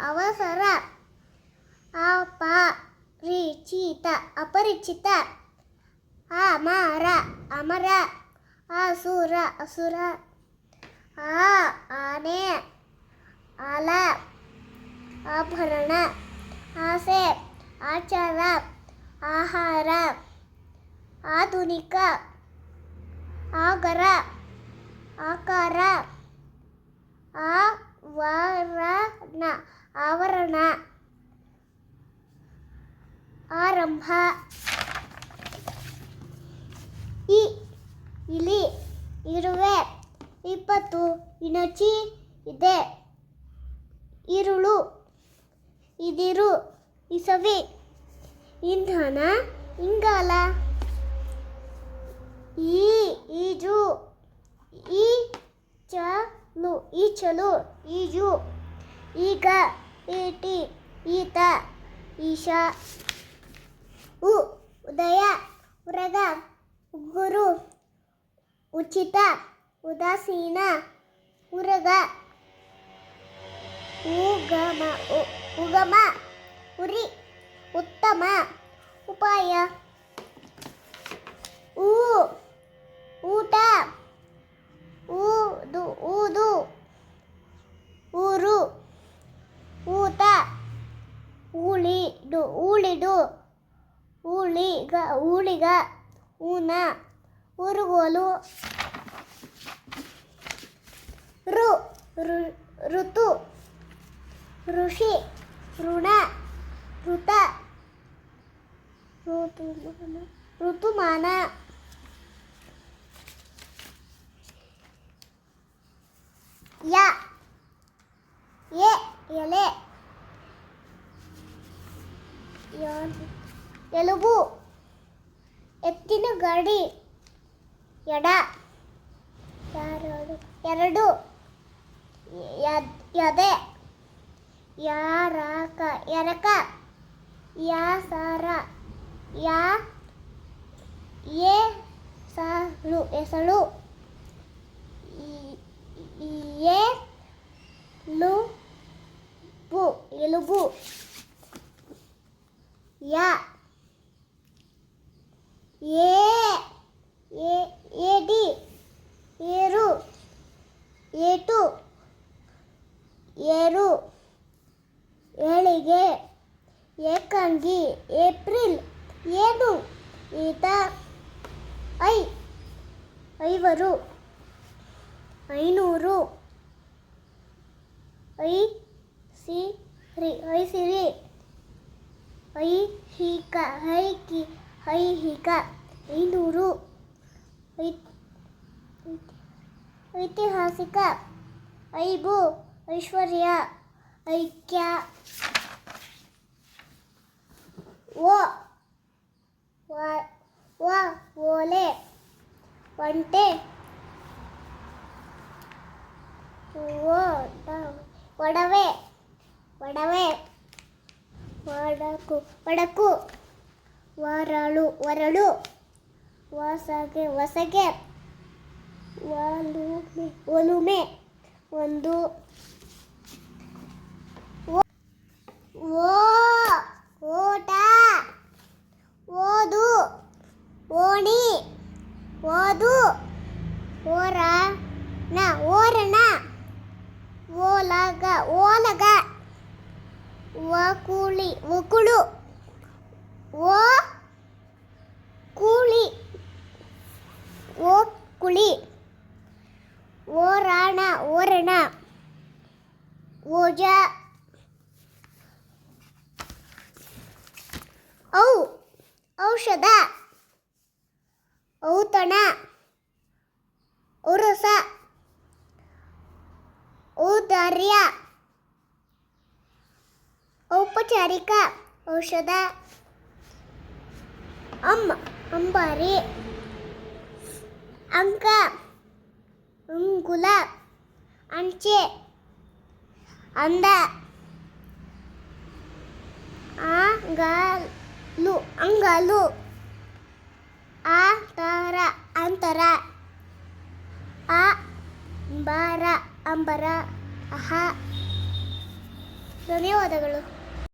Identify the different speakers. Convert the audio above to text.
Speaker 1: ಅವಸರ ಅಪರಿಚಿತ ಅಪರಿಚಿತ ಅಮರ ಅಮರ ಅಸುರ ಅಸುರ ಆನೆ ಆಲ ಆಭರಣ ಆಸೆ ಆಚಾರ ಆಹಾರ ಆಧುನಿಕ ಆಗರ ಆಕಾರ ಆವರಣ ಆವರಣ ಆರಂಭ ಇಲಿ ಇರುವೆ ವಿಪತ್ತು ಇಣಚಿ ಇದೆ ಇರುಳು ಇದಿರು ಇಸವಿ ಇಂಧನ ಇಂಗಾಲ ಈಜು ಈಚಲು ಈಜು ಈಗ ಈಟಿ ಈತ ಈಶಾ ಉದಯ ಉರಗ ಉಗುರು ಉಚಿತ ಉದಾಸೀನ ಉರಗ ಉಗಮ ಉರಿ ಉತ್ತಮ ಉಪಾಯ ಊಟ ಊದು ಊರು ಊತ ಊಳಿಡು ಊಳಿಗ ಊನ ಊರುಗೋಲು ಋತು ಋಷಿ ಋಣ ಋತ ಋತುಮಾನ ಎಲೆ ಎಲುಬು ಎತ್ತಿನ ಗಾಡಿ ಎಡ ಎರಡು ಎದೆ ಎರಕ ಯಾಸಾರ ಎಸಳು ಎಲುಬು ಏಡಿ ಏರು ಏಟು ಏರು ಏಳಿಗೆ ಏಕಾಂಗಿ ಏಪ್ರಿಲ್ ಏನು ಈತ ಐವರು ಐನೂರು ಐಸಿರಿ ಐಹಿಕ ಐನೂರು ಐತಿಹಾಸಿಕ ಐಬು ಐಶ್ವರ್ಯ ಐಕ್ಯ ಓಲೆ ಒಂಟೆ ಒಡವೆ ಒಡಕು ವರಳು ವಸಗೆ ಒಲುಮೆ ಒಂದು ಓಟ ಓದು ಓಣಿ ಓದು ಓರಣ ಓಲಗ ಒಕುಳು ಕುಳಿ ಓರಣ ಓಜ ಔಷಧ ಔತಣ ಉರಸ ಔದಾರ್ಯ ಔಪಚಾರಿಕ ಔಷಧ ಅಂಬಾರಿ ಅಂಕ ಅಂಗುಲ ಅಂಚೆ ಅಂದ ಅಂಗಾಲು ಅಂತರ ಅಂಬರ ಅಹ ಧನ್ಯವಾದಗಳು.